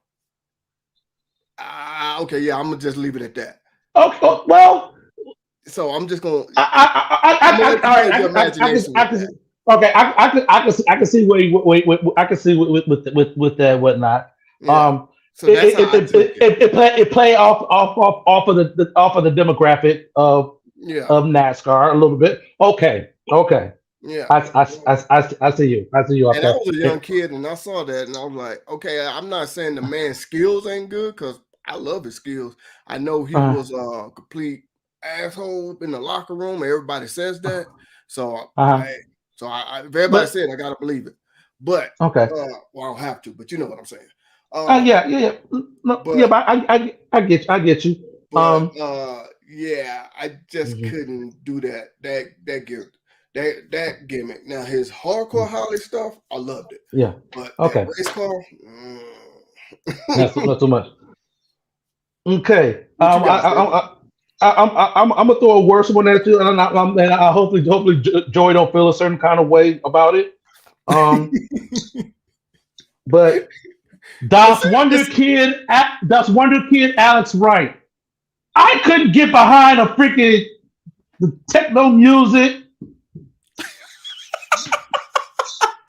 Okay, yeah, I'm gonna just leave it at that. Okay. Well, So I'm just gonna I, I'm gonna let you all right. use your imagination with that. Okay. I can see wait. I can see with that whatnot. Yeah. Um, So that's how I took it. it play off of the demographic Yeah. of NASCAR a little bit. Okay. Okay. Yeah. I see you. I see you off And I there. was a young kid and I saw that and I was like, okay, I'm not saying the man's skills ain't good because I love his skills. I know he was a complete asshole in the locker room. Everybody says that. So Uh-huh. if everybody But said I gotta believe it. But okay. well, I don't have to, but you know what I'm saying. Yeah. No, yeah, But but I get you. but yeah, I just Mhm. couldn't do that gimmick. That gimmick. Now his hardcore Holly stuff, I loved it. Yeah. But that Okay. race car, Not too much. Okay. what you got, Steve? I'm gonna throw a worse one at you, and I hopefully Joey don't feel a certain kind of way about it. But Well, see, Das Wonder Kid Alex Wright. I couldn't get behind a freaking the techno music.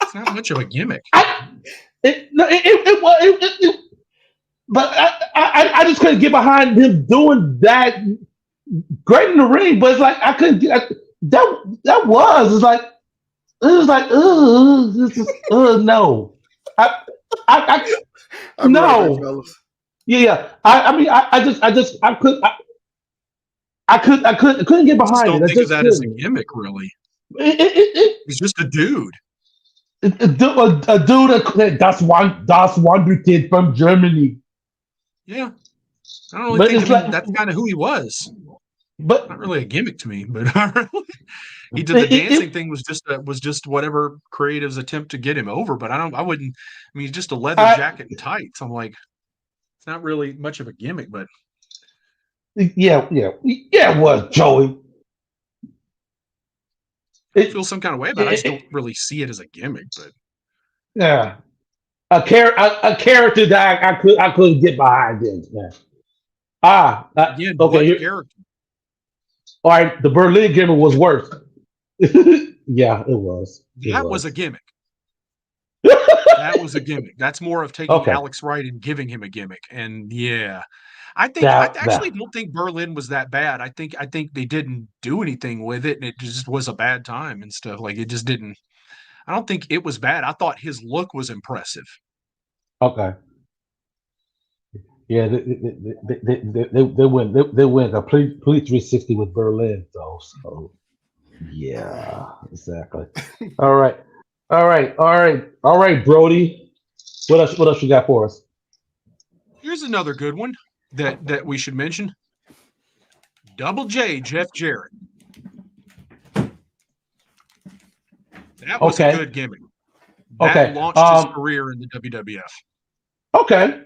It's not much of a gimmick. But I just couldn't get behind him doing that. Great in the ring, but it's like I couldn't get that was this is no. I I'm laughing, no. fellas. Yeah. I mean I couldn't get I just behind it. don't I think of just that as a couldn't. gimmick, really. It, He's just a dude. a dude that's one kid from Germany. Yeah. I don't really But think, it's that's kind of who he was. but Not really a gimmick to me, but he did the dancing thing was just whatever creative's attempt to get him over. But I wouldn't. I mean, just a leather jacket and tights. I'm like, it's not really much of a gimmick, but it was Joey. I feel some kind of way about it. I just don't really see it as a gimmick. But Yeah, a character that I couldn't get behind this man. again, what Okay. character? All right, the Berlin gimmick was worse. Yeah, it was. That was a gimmick. That was a gimmick. That's more of taking Okay. Alex Wright and giving him a gimmick. And yeah, I actually don't think Berlin was that bad. I think they didn't do anything with it, and it just was a bad time and stuff. Like it just didn't. I don't think it was bad. I thought his look was impressive. Okay. Yeah, they went complete 360 with Berlin though. So yeah, exactly. All right, Brody. What else you got for us? Here's another good one that we should mention. Double J, Jeff Jarrett. That was a good gimmick. That launched his career in the WWF. Okay.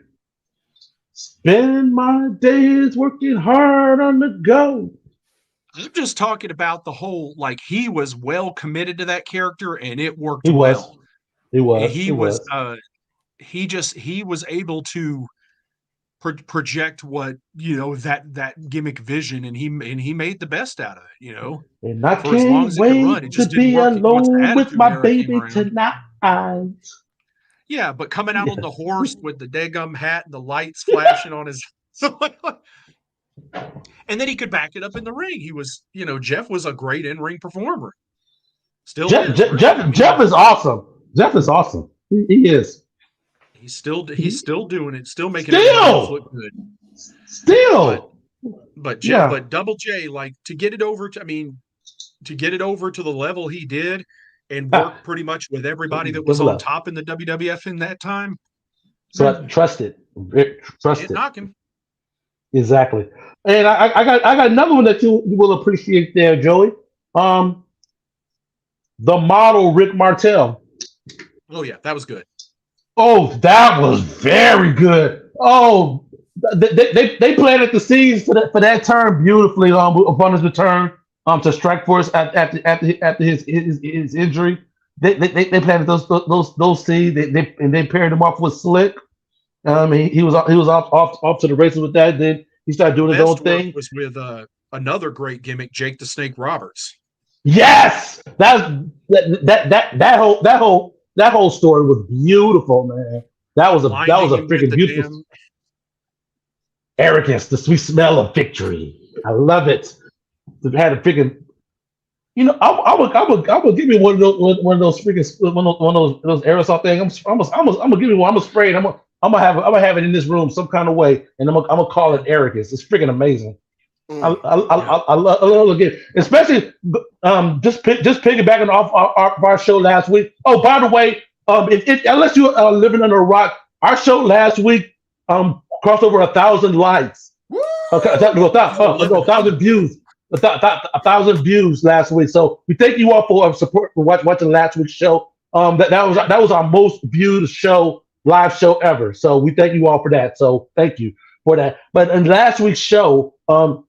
Spend my days working hard on the go. I'm just talking about the whole, like, he was well committed to that character and it worked He was. well. He was able to project what, that gimmick vision, and he made the best out of it, And I for as long can't as it could run. It wait to just didn't be work once the alone with Attitude my Era came baby around. tonight. Yeah, but coming out on the horse with the daggum hat and the lights flashing on his And then he could back it up in the ring. He was, Jeff was a great in-ring performer. Still Jeff, is. Really. Jeff is awesome. Jeff is awesome. He is. He's still doing it. Still making everybody look good. Still. But Double J, like to get it over to the level he did and work pretty much with everybody that was on top in the WWF in that time. So trust it. Trust it. Knock him. Exactly. And I got another one that you will appreciate there, Joey. The model Rick Martel. Oh yeah, that was good. Oh, that was very good. Oh, they planted the seeds for that turn beautifully upon his return to Strikeforce after his injury. They planted those seeds. They paired him off with Slick. He was off to the races with that. Then he started doing his own thing. Was with another great gimmick, Jake the Snake Roberts. Yes, that whole story was beautiful, man. That was a freaking beautiful arrogance, the sweet smell of victory. I love it. It had a freaking, I would give me one of those aerosol things. I'm gonna give you one. I'm gonna spray it. I'm gonna have it in this room some kind of way, and I'm gonna call it arrogance. It's freaking amazing. I love it, especially just piggybacking off our show last week. Oh, by the way, unless you are living under a rock, our show last week crossed over 1,000 likes. 1,000 views. 1,000 views last week. So we thank you all for support for watching last week's show. That was our most viewed live show ever. So we thank you all for that. So thank you for that. But in last week's show, as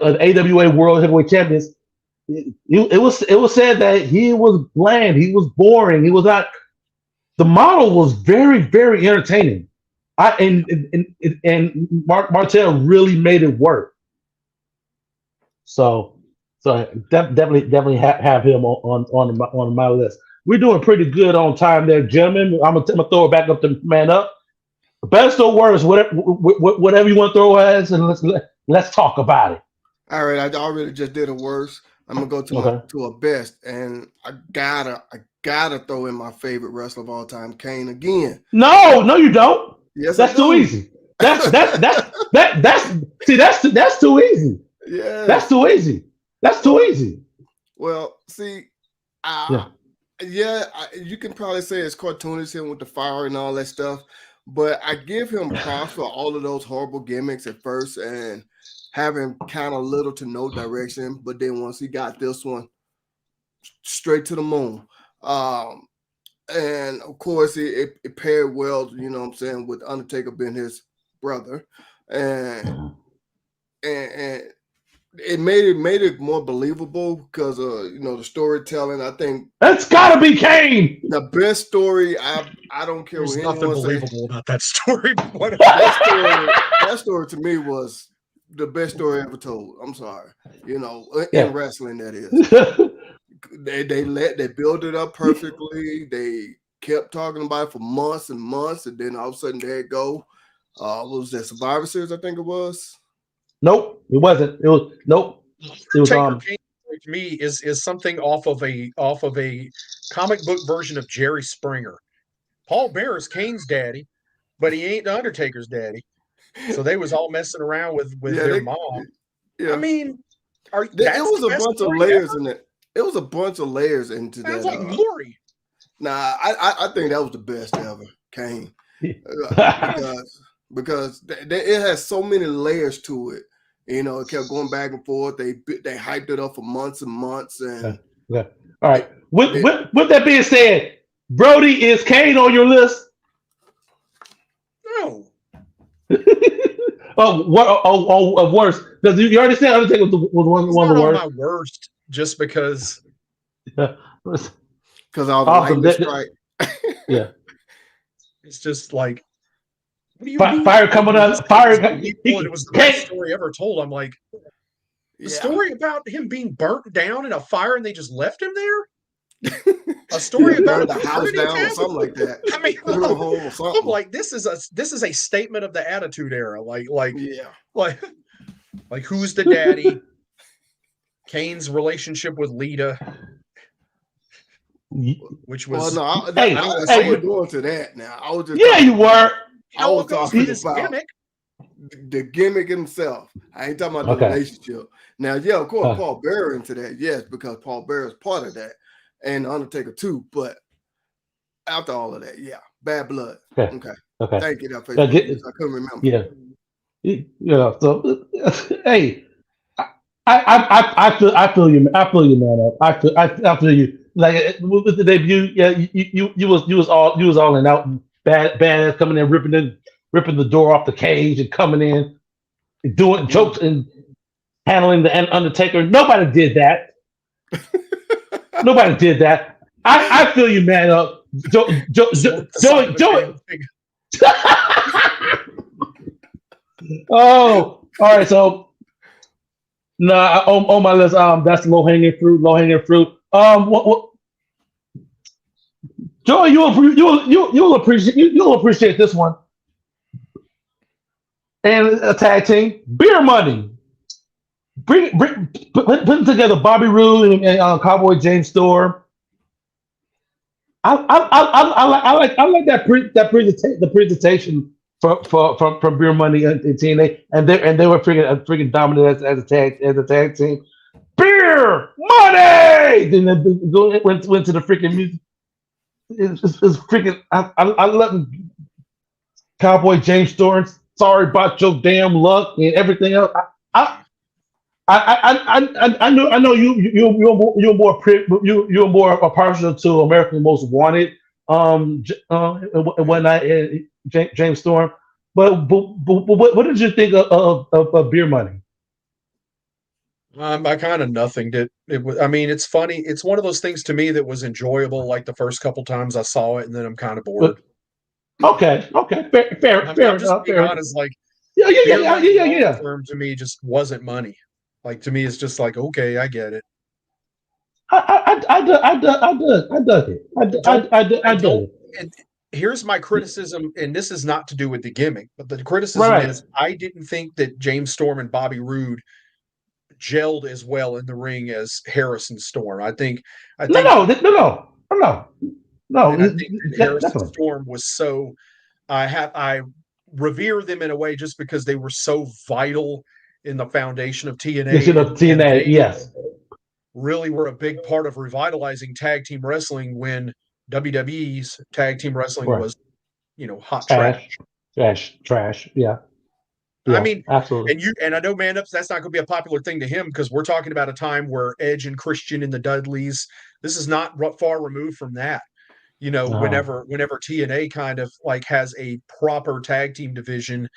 an AWA World Heavyweight Champions, it was said that he was bland, he was boring, he was not. The model was very, very entertaining. And Martel really made it work. So definitely have him on my list. We're doing pretty good on time there, gentlemen. I'm gonna throw it back up to man up. Best or worst, whatever you want to throw at us, and let's talk about it. All right, I already just did a worst. I'm gonna go to a best, and I gotta throw in my favorite wrestler of all time, Kane again. No, you don't. Yes, that's too easy. That's too easy. Yeah, that's too easy. That's too easy. Well, see, you can probably say it's cartoonish him with the fire and all that stuff. But I give him props for all of those horrible gimmicks at first and having kind of little to no direction. But then once he got this one, straight to the moon. And of course, it paired well, with Undertaker being his brother. And it made it more believable because the storytelling. I think that's gotta be Kane. The best story. I don't care. There's nothing believable about that story. That story to me was the best story ever told. I'm sorry, in wrestling that is. They built it up perfectly. They kept talking about it for months and months, and then all of a sudden there it go. What was that, Survivor Series? I think it was. Nope, it wasn't. It was to me is something off of a comic book version of Jerry Springer. Paul Bearer is Kane's daddy, but he ain't the Undertaker's daddy. So they was all messing around with their mom. Yeah. I mean, it was a bunch of layers in it. It was a bunch of layers into that. Sounds like glory. Nah, I think that was the best ever, Kane, because it has so many layers to it. It kept going back and forth. They hyped it up for months and months. And all right. With that being said, Brody, is Kane on your list? No. Worst. Because you already said Undertaker was one of the worst. My worst, just because. Because all the language strike. Yeah. It's just like. Fire coming up. Fire. It was the best story ever told. I'm like, the story about him being burnt down in a fire and they just left him there? A story about burn a the house fraternity down or tab? something like that. I mean, Funeral home or I'm something. like, this is a statement of the Attitude Era. Yeah. Like who's the daddy? Kane's relationship with Lita, which was Well, no, Hey, I hey, wasn't going to that. Now I was just yeah, talking you about. were. you I know was what goes talking with this about gimmick. the gimmick himself. I ain't talking about the Okay. relationship. Now, yeah, of course, Paul Bearer into that, yes, because Paul Bearer is part of that, and the Undertaker too. But after all of that, yeah, Bad Blood. Okay. Okay. Thank you, that Yeah, Facebook. I couldn't remember. yeah. Yeah. So, hey, I feel you, man. I feel you, man. I feel you. Like with the debut, yeah, you was all in out and bad coming in, ripping the door off the cage and coming in, doing jokes and handling the Undertaker. Nobody did that. Nobody did that. I feel you, man. Joey, Side of a Joey. damn thing. Oh, all right. So, no, on my list, that's low hanging fruit. Low hanging fruit. What, Joey, you'll appreciate this one. And a tag team, Beer Money. Putting together Bobby Roode and Cowboy James Storm. I like the presentation from Beer Money and TNA, and they were freaking dominant as a tag team. Beer Money. Then they went to the freaking music. It's freaking. I love Cowboy James Storm. Sorry about your damn luck and everything else. I know you're more partial to American Most Wanted and whatnot, James Storm. But what did you think of Beer Money? I kind of nothing did it was. I mean, it's funny. It's one of those things to me that was enjoyable. Like the first couple times I saw it, and then I'm kind of bored. Okay, fair I'm just enough. being Fair. honest. Like beer Yeah. money long term to me just wasn't money. Like to me, it's just like okay, I get it. I dug it. I I dug don't. it. And here's my criticism, and this is not to do with the gimmick, but the criticism Right. is I didn't think that James Storm and Bobby Roode gelled as well in the ring as Harrison Storm. I think, No. and I think that Harrison Definitely. Storm was so. I revere them in a way just because they were so vital in the foundation of You should TNA, have and TNA. they Yes. really were a big part of revitalizing tag team wrestling when WWE's tag team wrestling Right. was, hot trash. Trash. Yeah. I Yeah. mean, Absolutely. and I know Man Ups, that's not going to be a popular thing to him because we're talking about a time where Edge and Christian and the Dudleys. This is not far removed from that. Whenever TNA kind of like has a proper tag team division,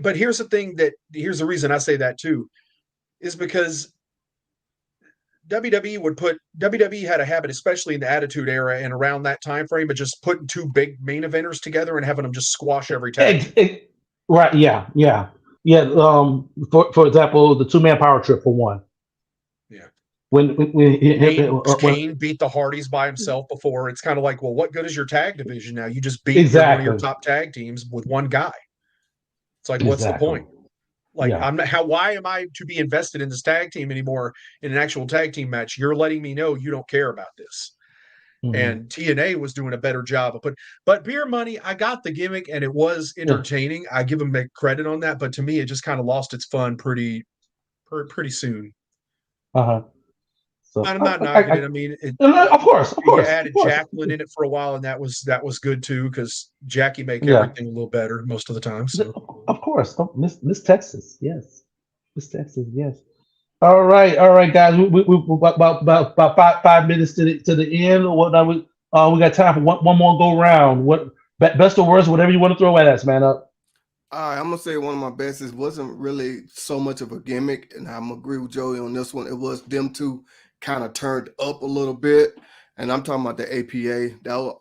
but here's the reason I say that too, is because WWE had a habit, especially in the Attitude Era and around that time frame, of just putting two big main eventers together and having them just squash every tag team. Right. Yeah. For example, the 2-man power trip for one. Yeah. When Kane beat the Hardys by himself before. It's kind of like, well, what good is your tag division now? You just beat one of your top tag teams with one guy. It's like, what's the point? Like, why am I to be invested in this tag team anymore in an actual tag team match? You're letting me know you don't care about this. Mm-hmm. And TNA was doing a better job of but Beer Money, I got the gimmick and it was entertaining. I give them credit on that, but to me, it just kind of lost its fun pretty soon. So, I'm not knocking it. I mean, of course. You added Jacqueline in it for a while, and that was good too because Jackie make everything a little better most of the time. So, of course, Miss Texas, yes, Miss Texas, yes. All right, guys. We about 5 minutes to the end. We got time for one more go round. What best or worst, whatever you want to throw at us, man. Up. All right, I'm gonna say one of my best. It wasn't really so much of a gimmick, and I'm gonna agree with Joey on this one. It was them two kind of turned up a little bit, and I'm talking about the APA.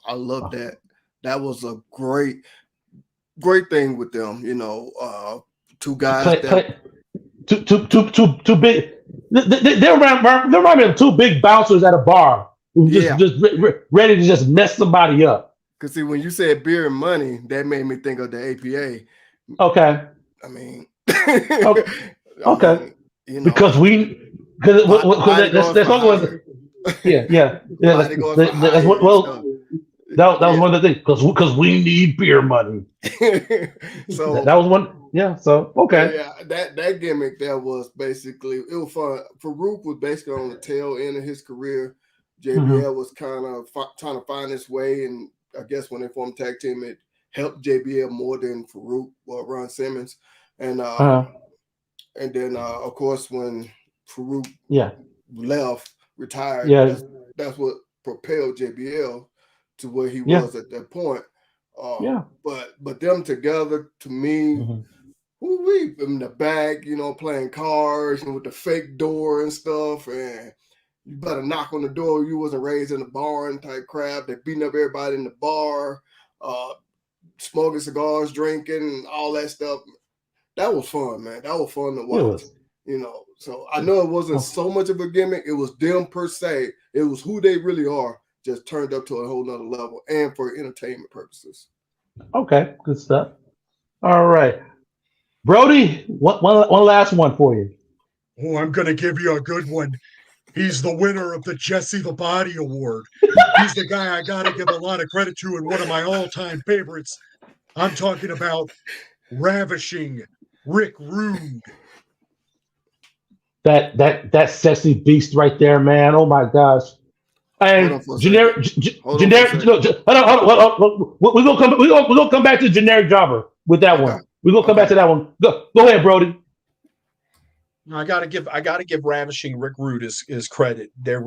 I love that. That was a great thing with them. Two guys Too big. They remind me of two big bouncers at a bar who ready to just mess somebody up. Because see, when you said beer and money, that made me think of the APA. Okay. I mean, Okay. You know, because that's what yeah. Body goes for That's hire what. and Well, stuff. that was one of the things because we need beer money. So that was one. Yeah. So okay. Yeah, that gimmick there was basically it was fun. Farouk was basically on the tail end of his career. JBL was kind of trying to find his way, and I guess when they formed tag team, it helped JBL more than Farouk or Ron Simmons, and then of course when Farouk retired, that's what propelled JBL to where he was at that point. But them together, to me, we in the back, playing cards and with the fake door and stuff, and you better knock on the door. You wasn't raised in the barn type crap. They beating up everybody in the bar, smoking cigars, drinking, all that stuff. That was fun, man. That was fun to watch. So I know it wasn't so much of a gimmick. It was them per se. It was who they really are, just turned up to a whole nother level, and for entertainment purposes. Okay, good stuff. All right, Brody, one last one for you. Oh, I'm going to give you a good one. He's the winner of the Jesse the Body Award. He's the guy I got to give a lot of credit to and one of my all-time favorites. I'm talking about Ravishing Rick Rude. That sexy beast right there, man. Oh my gosh. And generic. Hold on. We're gonna come back to generic jobber with that one. We're gonna come back to that one. Go ahead, Brody. I gotta give Ravishing Rick Rude his credit. There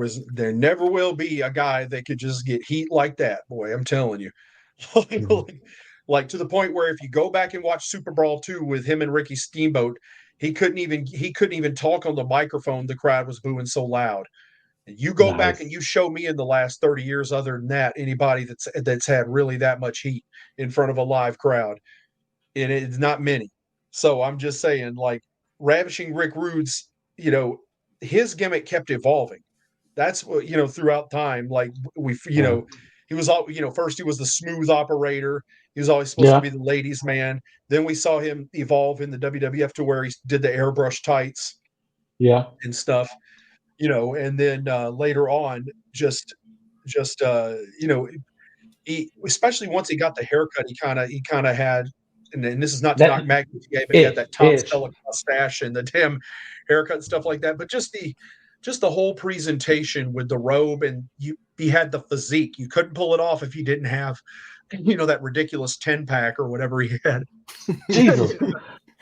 never will be a guy that could just get heat like that, boy. I'm telling you. Like to the point where if you go back and watch Super Brawl 2 with him and Ricky Steamboat, he couldn't even talk on the microphone. The crowd was booing so loud. And you go back and you show me in the last 30 years, other than that, anybody that's had really that much heat in front of a live crowd, and it's not many. So I'm just saying, like Ravishing Rick Rude's, his gimmick kept evolving. That's what throughout time. Like he was all first he was the smooth operator. He was always supposed to be the ladies' man. Then we saw him evolve in the WWF to where he did the airbrush tights, and stuff, and then later on, he especially once he got the haircut, he kind of had, and this is not to knock Magnus, but he had that Tom Selleck mustache and the damn haircut and stuff like that. But just the whole presentation with the robe, and he had the physique. You couldn't pull it off if you didn't have that ridiculous 10-pack or whatever he had. Jesus.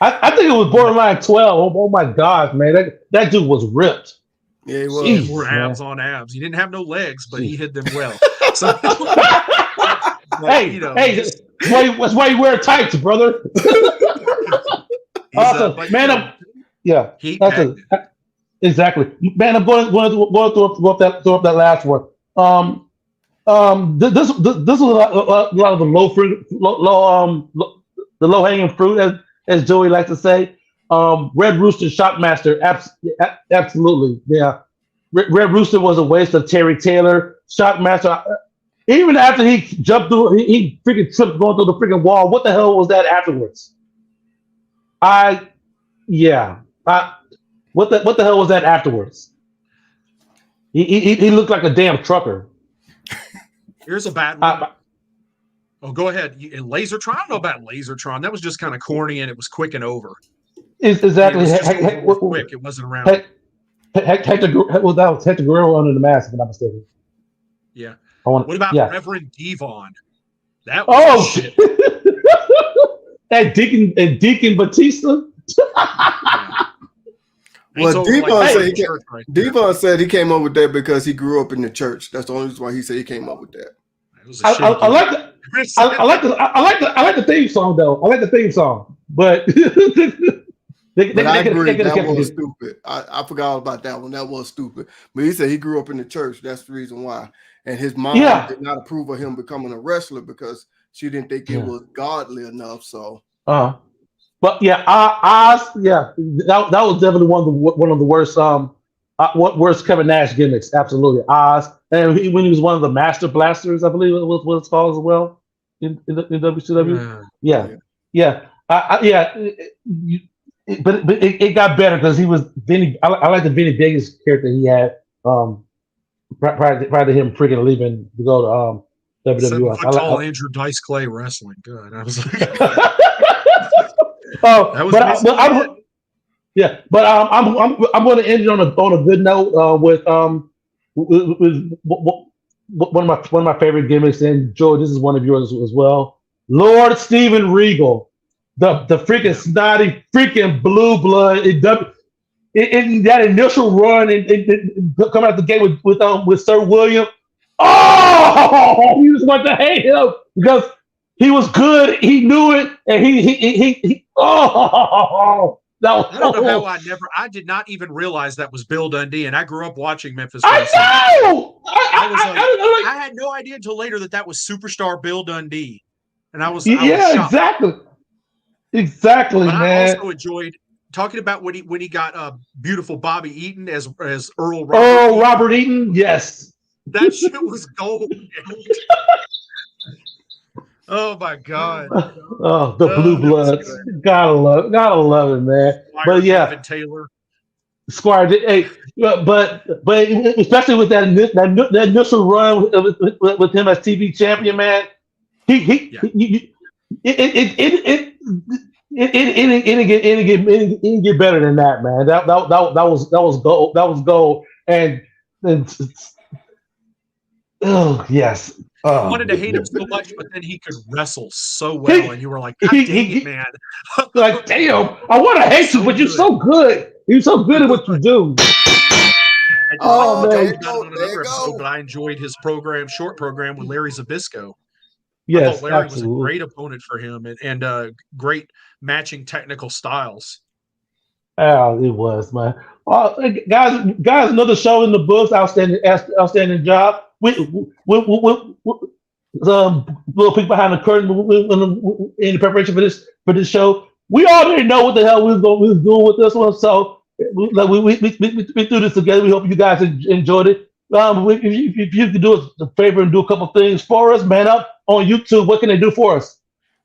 I think it was borderline 12. Oh my gosh, man. That dude was ripped. Yeah, he was. Were abs on abs. He didn't have no legs, but he hid them well. So, hey, that's why you wear tights, brother. Man, exactly. Man, I'm going to throw up that last one. This was a lot of the low hanging fruit, as Joey likes to say. Red Rooster Shockmaster, absolutely, yeah. Red Rooster was a waste of Terry Taylor. Shockmaster, even after he jumped through, he freaking tripped going through the freaking wall. What the hell was that afterwards? What the hell was that afterwards? He looked like a damn trucker. Here's a bad one. Go ahead. Lasertron? I don't know about Lasertron. That was just kind of corny, and it was quick and over. Exactly. It was quick. It wasn't around. Hector Guerrero under the mask, if I'm not mistaken. Yeah. What about Reverend Devon? That was shit. That Deacon Batista. Well, Devon said he came up with that because he grew up in the church. That's the only reason why he said he came up with that. I like the theme song though. I like the theme song, but I agree that was stupid. I forgot about that one. That was stupid. But he said he grew up in the church. That's the reason why. And his mom did not approve of him becoming a wrestler because she didn't think it was godly enough. So. But that was definitely one of the worst Where's Kevin Nash gimmicks? Absolutely, Oz, and when he was one of the Master Blasters, I believe it was what it's called as well in WCW. Yeah, yeah, but it got better because he was Vinny. I like the Vinny Vegas character he had prior to him freaking leaving to go to WWF. 7-foot-tall Andrew Dice Clay wrestling. Good. I was like, that was I'm going to end it on a good note with one of my favorite gimmicks, and Joe, this is one of yours as well. Lord Steven Regal, the freaking snotty freaking blue blood. In that initial run and coming out the gate with Sir William. Oh, you just want to hate him because he was good. He knew it, and he oh. No. I don't know how I did not even realize that was Bill Dundee, and I grew up watching Memphis Wrestling. I know. I had no idea until later that was superstar Bill Dundee, and I was exactly, but man. I also enjoyed talking about when he got beautiful Bobby Eaton as Earl Robert. Oh, Robert Eaton, yes, that shit was gold. Oh my God! Oh, the blue bloods, gotta love it, man. Squire but yeah, David Taylor, Squire. Hey, but especially with that initial run with him as TV champion, man. It didn't get better than that, man. That was gold. That was gold. And oh yes. I wanted to hate him so much, but then he could wrestle so well, and you were like, God dang it, man. Like, damn, I want to hate you, but you're so good. You're so good at what you do. There you go. But I enjoyed his short program with Larry Zbyszko. Yes, I thought Larry absolutely. was a great opponent for him and great matching technical styles. Oh, it was, man. Well, guys, another show in the books. Outstanding job. Little peek behind the curtain in the preparation for this show. We already know what the hell we was doing with this one, so we threw this together. We hope you guys enjoyed it. If you could do us a favor and do a couple things for us, man up on YouTube. What can they do for us?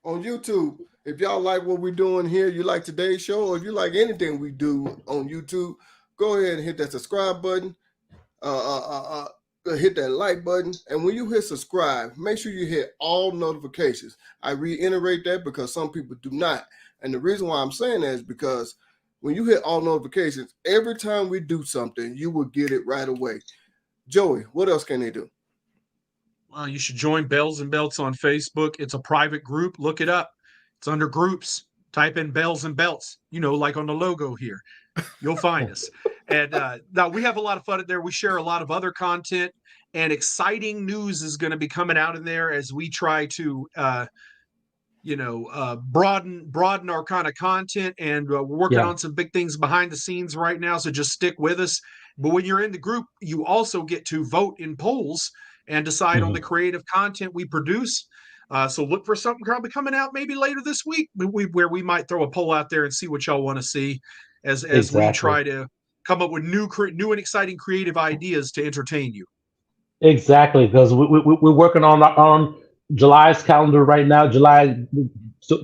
On YouTube, if y'all like what we're doing here, you like today's show, or if you like anything we do on YouTube, go ahead and hit that subscribe button. Hit that like button, and when you hit subscribe, make sure you hit all notifications. I reiterate that because some people do not, and the reason why I'm saying that is because when you hit all notifications, every time we do something, you will get it right away. Joey, what else can they do? Well, you should join Bells and Belts on Facebook. It's a private group. Look it up. It's under groups. Type in Bells and Belts, like on the logo here. You'll find us. And now we have a lot of fun in there. We share a lot of other content, and exciting news is going to be coming out in there as we try to, broaden our kind of content. And we're working on some big things behind the scenes right now. So just stick with us. But when you're in the group, you also get to vote in polls and decide on the creative content we produce. So look for something probably coming out maybe later this week where we might throw a poll out there and see what y'all want to see as we try to come up with new and exciting creative ideas to entertain you. Exactly, because we're working on July's calendar right now, July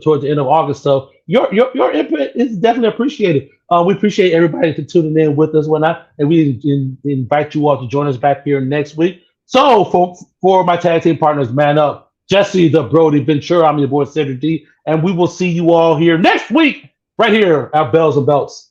towards the end of August. So your input is definitely appreciated. We appreciate everybody for tuning in with us, and we invite you all to join us back here next week. So for my tag team partners, Man Up, Jesse the Brody Ventura, I'm your boy Cedric D, and we will see you all here next week, right here at Bells and Belts.